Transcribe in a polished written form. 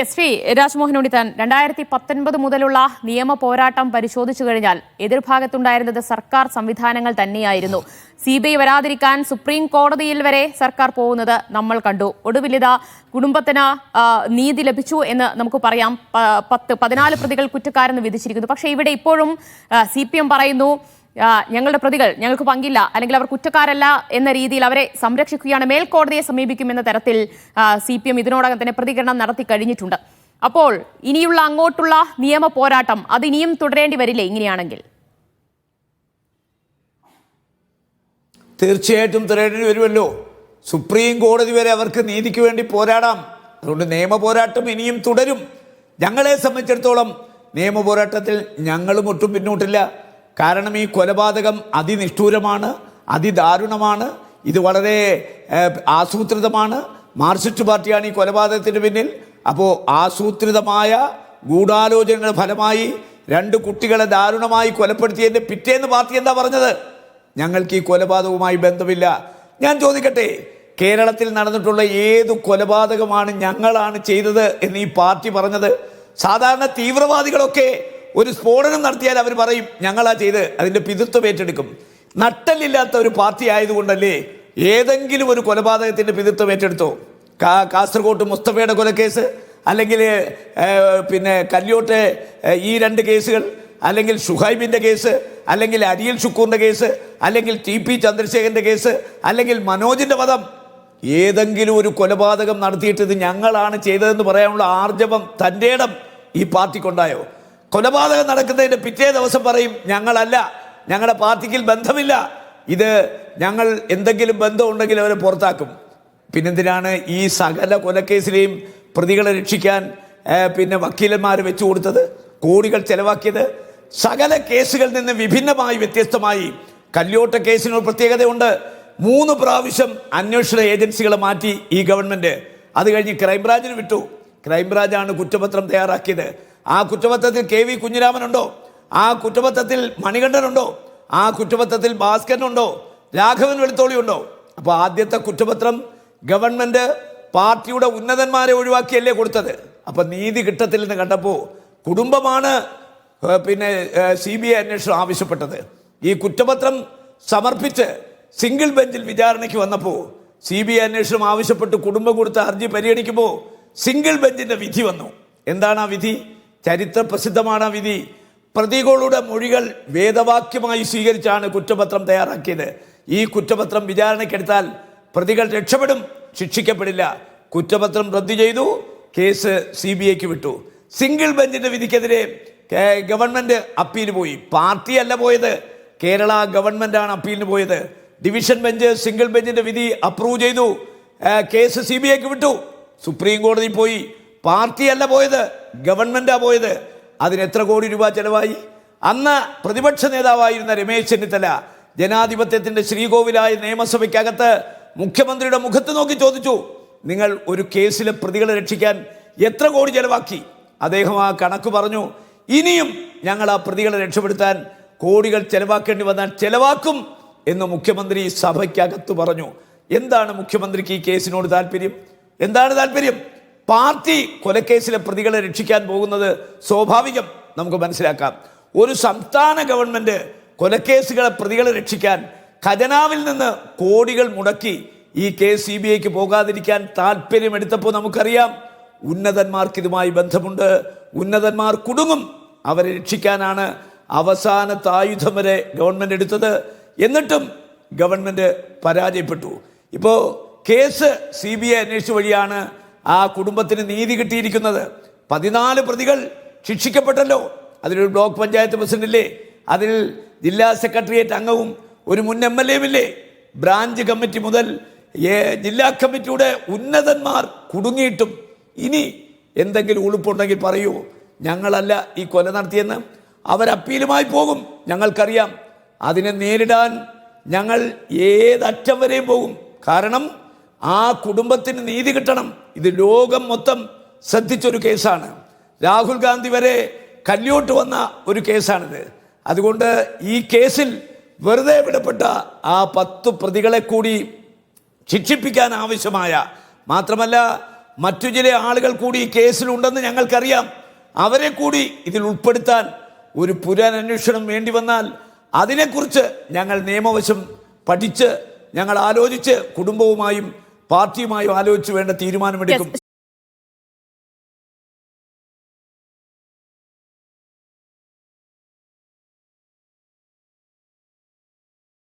S Shri Rajmohan Unnithan 2019 മുതലുള്ള നിയമ പോരാട്ടം പരിശോധിച്ചു കഴിഞ്ഞാൽ എതിർഭാഗത്തുണ്ടായിരുന്നത് സർക്കാർ സംവിധാനങ്ങൾ തന്നെയായിരുന്നു. CBI വരാതിരിക്കാൻ സുപ്രീം കോടതിയിൽ വരെ സർക്കാർ പോകുന്നത് നമ്മൾ കണ്ടു. ഒടുവിലിതാ കുടുംബത്തിന് നീതി ലഭിച്ചു എന്ന് നമുക്ക് പറയാം. 14 പ്രതികൾ കുറ്റക്കാരെന്ന് വിധിച്ചിരിക്കുന്നു. പക്ഷേ ഇവിടെ ഇപ്പോഴും CPM പറയുന്നു ഞങ്ങളുടെ പ്രതികൾ ഞങ്ങൾക്ക് പങ്കില്ല, അല്ലെങ്കിൽ അവർ കുറ്റക്കാരല്ല എന്ന രീതിയിൽ അവരെ സംരക്ഷിക്കുകയാണ്, മേൽക്കോടതിയെ സമീപിക്കുമെന്ന തരത്തിൽ CPM ഇതിനോടകം തന്നെ പ്രതികരണം നടത്തി കഴിഞ്ഞിട്ടുണ്ട്. അപ്പോൾ ഇനിയുള്ള അങ്ങോട്ടുള്ള നിയമ പോരാട്ടം അത് ഇനിയും തുടരേണ്ടി വരില്ലേ ഇങ്ങനെയാണെങ്കിൽ? തീർച്ചയായിട്ടും തുടരേണ്ടി വരുമല്ലോ. സുപ്രീം കോടതി വരെ അവർക്ക് നീതിക്ക് വേണ്ടി പോരാടാം. അതുകൊണ്ട് നിയമ പോരാട്ടം ഇനിയും തുടരും. ഞങ്ങളെ സംബന്ധിച്ചിടത്തോളം നിയമ പോരാട്ടത്തിൽ ഞങ്ങളും ഒട്ടും പിന്നോട്ടില്ല. കാരണം ഈ കൊലപാതകം അതിനിഷ്ഠൂരമാണ്, അതിദാരുണമാണ്, ഇത് വളരെ ആസൂത്രിതമാണ്. മാർക്സിസ്റ്റ് പാർട്ടിയാണ് ഈ കൊലപാതകത്തിന് പിന്നിൽ. അപ്പോൾ ആസൂത്രിതമായ ഗൂഢാലോചനയുടെ ഫലമായി 2 കുട്ടികളെ ദാരുണമായി കൊലപ്പെടുത്തിയതിൻ്റെ പിറ്റേന്ന് പാർട്ടി എന്താ പറഞ്ഞത്? ഞങ്ങൾക്ക് ഈ കൊലപാതകവുമായി ബന്ധമില്ല. ഞാൻ ചോദിക്കട്ടെ, കേരളത്തിൽ നടന്നിട്ടുള്ള ഏത് കൊലപാതകമാണ് ഞങ്ങളാണ് ചെയ്തത് എന്ന് ഈ പാർട്ടി പറഞ്ഞത്? സാധാരണ തീവ്രവാദികളൊക്കെ ഒരു സ്ഫോടനം നടത്തിയാൽ അവർ പറയും ഞങ്ങളാ ചെയ്ത്, അതിൻ്റെ പിതൃത്വം ഏറ്റെടുക്കും. നട്ടലില്ലാത്ത ഒരു പാർട്ടി ആയതുകൊണ്ടല്ലേ ഏതെങ്കിലും ഒരു കൊലപാതകത്തിൻ്റെ പിതൃത്വം ഏറ്റെടുത്തോ? കാസർഗോഡ് മുസ്തഫയുടെ കൊലക്കേസ്, അല്ലെങ്കിൽ പിന്നെ കല്യോട്ടെ ഈ 2 കേസുകൾ, അല്ലെങ്കിൽ ഷുഹൈബിൻ്റെ കേസ്, അല്ലെങ്കിൽ അരിയൽ ഷുക്കൂറിൻ്റെ കേസ്, അല്ലെങ്കിൽ TP ചന്ദ്രശേഖരൻ്റെ കേസ്, അല്ലെങ്കിൽ മനോജിൻ്റെ വധം, ഏതെങ്കിലും ഒരു കൊലപാതകം നടത്തിയിട്ട് ഇത് ഞങ്ങളാണ് ചെയ്തതെന്ന് പറയാനുള്ള ആർജവം, തൻ്റെ ഇടം ഈ പാർട്ടിക്കുണ്ടായോ? കൊലപാതകം നടക്കുന്നതിൻ്റെ പിറ്റേ ദിവസം പറയും ഞങ്ങളല്ല, ഞങ്ങളുടെ പാർട്ടിക്ക് ബന്ധമില്ല, ഇത് ഞങ്ങൾ എന്തെങ്കിലും ബന്ധമുണ്ടെങ്കിൽ അവരെ പുറത്താക്കും. പിന്നെന്തിനാണ് ഈ സകല കൊലക്കേസിലെയും പ്രതികളെ രക്ഷിക്കാൻ പിന്നെ വക്കീലന്മാർ വെച്ചു കൊടുത്തത്, കോടികൾ ചെലവാക്കിയത്? സകല കേസുകളിൽ നിന്ന് വിഭിന്നമായി വ്യത്യസ്തമായി കല്യോട്ട കേസിനൊരു പ്രത്യേകതയുണ്ട്. 3 പ്രാവശ്യം അന്വേഷണ ഏജൻസികളെ മാറ്റി ഈ ഗവൺമെൻറ്. അത് കഴിഞ്ഞ് ക്രൈംബ്രാഞ്ചിന് വിട്ടു. ക്രൈംബ്രാഞ്ചാണ് കുറ്റപത്രം തയ്യാറാക്കിയത്. ആ കുറ്റപത്രത്തിൽ KV കുഞ്ഞിരാമനുണ്ടോ? ആ കുറ്റപത്രത്തിൽ മണികണ്ഠനുണ്ടോ? ആ കുറ്റപത്രത്തിൽ ഭാസ്കരനുണ്ടോ? രാഘവൻ വെളുത്തോളി ഉണ്ടോ? അപ്പോൾ ആദ്യത്തെ കുറ്റപത്രം ഗവൺമെൻറ് പാർട്ടിയുടെ ഉന്നതന്മാരെ ഒഴിവാക്കിയല്ലേ കൊടുത്തത്. അപ്പം നീതി കിട്ടത്തില്ലെന്ന് കണ്ടപ്പോൾ കുടുംബമാണ് പിന്നെ CBI അന്വേഷണം ആവശ്യപ്പെട്ടത്. ഈ കുറ്റപത്രം സമർപ്പിച്ച് സിംഗിൾ ബെഞ്ചിൽ വിചാരണയ്ക്ക് വന്നപ്പോൾ CBI അന്വേഷണം ആവശ്യപ്പെട്ട് കുടുംബം കൊടുത്ത ഹർജി പരിഗണിക്കുമ്പോൾ സിംഗിൾ ബെഞ്ചിൻ്റെ വിധി വന്നു. എന്താണ് ആ വിധി? ചരിത്ര പ്രസിദ്ധമാണ് ആ വിധി. പ്രതികളുടെ മൊഴികൾ വേദവാക്യമായി സ്വീകരിച്ചാണ് കുറ്റപത്രം തയ്യാറാക്കിയത്. ഈ കുറ്റപത്രം വിചാരണയ്ക്കെടുത്താൽ പ്രതികൾ രക്ഷപ്പെടും, ശിക്ഷിക്കപ്പെടില്ല. കുറ്റപത്രം റദ്ദു ചെയ്തു, കേസ് CBIക്ക് വിട്ടു. സിംഗിൾ ബെഞ്ചിൻ്റെ വിധിക്കെതിരെ ഗവൺമെൻറ് അപ്പീൽ പോയി. പാർട്ടിയല്ല പോയത്, കേരള ഗവൺമെൻറ്റാണ് അപ്പീലിന് പോയത്. ഡിവിഷൻ ബെഞ്ച് സിംഗിൾ ബെഞ്ചിൻ്റെ വിധി അപ്രൂവ് ചെയ്തു, കേസ് CBIക്ക് വിട്ടു. സുപ്രീം കോടതി പോയി. പാർട്ടിയല്ല പോയത്, ഗവൺമെൻറ്റാണ് പോയത്. അതിന് എത്ര കോടി രൂപ ചെലവായി? അന്ന് പ്രതിപക്ഷ നേതാവായിരുന്ന രമേശ് ചെന്നിത്തല ജനാധിപത്യത്തിൻ്റെ ശ്രീകോവിലായ നിയമസഭയ്ക്കകത്ത് മുഖ്യമന്ത്രിയുടെ മുഖത്ത് നോക്കി ചോദിച്ചു, നിങ്ങൾ ഒരു കേസിലെ പ്രതികളെ രക്ഷിക്കാൻ എത്ര കോടി ചെലവാക്കി? അദ്ദേഹം ആ കണക്ക് പറഞ്ഞു. ഇനിയും ഞങ്ങൾ ആ പ്രതികളെ രക്ഷപ്പെടുത്താൻ കോടികൾ ചെലവാക്കേണ്ടി വന്നാൽ ചെലവാക്കും എന്ന് മുഖ്യമന്ത്രി സഭയ്ക്കകത്ത് പറഞ്ഞു. എന്താണ് മുഖ്യമന്ത്രിക്ക് ഈ കേസിനോട് താല്പര്യം? എന്താണ് താല്പര്യം? പാർട്ടി കൊലക്കേസിലെ പ്രതികളെ രക്ഷിക്കാൻ പോകുന്നത് സ്വാഭാവികം, നമുക്ക് മനസ്സിലാക്കാം. ഒരു സംസ്ഥാന ഗവൺമെൻറ് കൊലക്കേസുകളെ പ്രതികളെ രക്ഷിക്കാൻ ഖജനാവിൽ നിന്ന് കോടികൾ മുടക്കി ഈ കേസ് CBIക്ക് പോകാതിരിക്കാൻ താല്പര്യമെടുത്തപ്പോൾ നമുക്കറിയാം ഉന്നതന്മാർക്ക് ഇതുമായി ബന്ധമുണ്ട്, ഉന്നതന്മാർ കുടുങ്ങും. അവരെ രക്ഷിക്കാനാണ് അവസാനത്തെ ആയുധം വരെ ഗവൺമെൻറ് എടുത്തത്. എന്നിട്ടും ഗവൺമെൻറ് പരാജയപ്പെട്ടു. ഇപ്പോൾ കേസ് CBI അന്വേഷിച്ച വഴിയാണ് ആ കുടുംബത്തിന് നീതി കിട്ടിയിരിക്കുന്നത്. 14 പ്രതികൾ ശിക്ഷിക്കപ്പെട്ടല്ലോ. അതിലൊരു ബ്ലോക്ക് പഞ്ചായത്ത് പ്രസിഡന്റില്ലേ, അതിൽ ജില്ലാ സെക്രട്ടേറിയറ്റ് അംഗവും ഒരു മുൻ MLA ഇല്ലേ? ബ്രാഞ്ച് കമ്മിറ്റി മുതൽ ജില്ലാ കമ്മിറ്റിയുടെ ഉന്നതന്മാർ കുടുങ്ങിയിട്ടും ഇനി എന്തെങ്കിലും ഉളുപ്പുണ്ടെങ്കിൽ പറയൂ, ഞങ്ങളല്ല ഈ കൊല നടത്തിയെന്ന്. അവരപ്പീലുമായി പോകും, ഞങ്ങൾക്കറിയാം. അതിനെ നേരിടാൻ ഞങ്ങൾ ഏതറ്റം വരെയും പോകും. കാരണം ആ കുടുംബത്തിന് നീതി കിട്ടണം. ഇത് ലോകം മൊത്തം ശ്രദ്ധിച്ചൊരു കേസാണ്. രാഹുൽ ഗാന്ധി വരെ കല്യോട്ട് വന്ന ഒരു കേസാണിത്. അതുകൊണ്ട് ഈ കേസിൽ വെറുതെ വിടപ്പെട്ട ആ 10 പ്രതികളെ കൂടി ശിക്ഷിപ്പിക്കാൻ ആവശ്യമായ, മാത്രമല്ല മറ്റു ചില ആളുകൾ കൂടി ഈ കേസിലുണ്ടെന്ന് ഞങ്ങൾക്കറിയാം. അവരെ കൂടി ഇതിൽ ഉൾപ്പെടുത്താൻ ഒരു പുനരന്വേഷണം വേണ്ടി വന്നാൽ അതിനെക്കുറിച്ച് ഞങ്ങൾ നിയമവശം പഠിച്ച് ഞങ്ങൾ ആലോചിച്ച് കുടുംബവുമായും പാർട്ടിയുമായും ആലോചിച്ച് വേണ്ട തീരുമാനമെടുക്കും.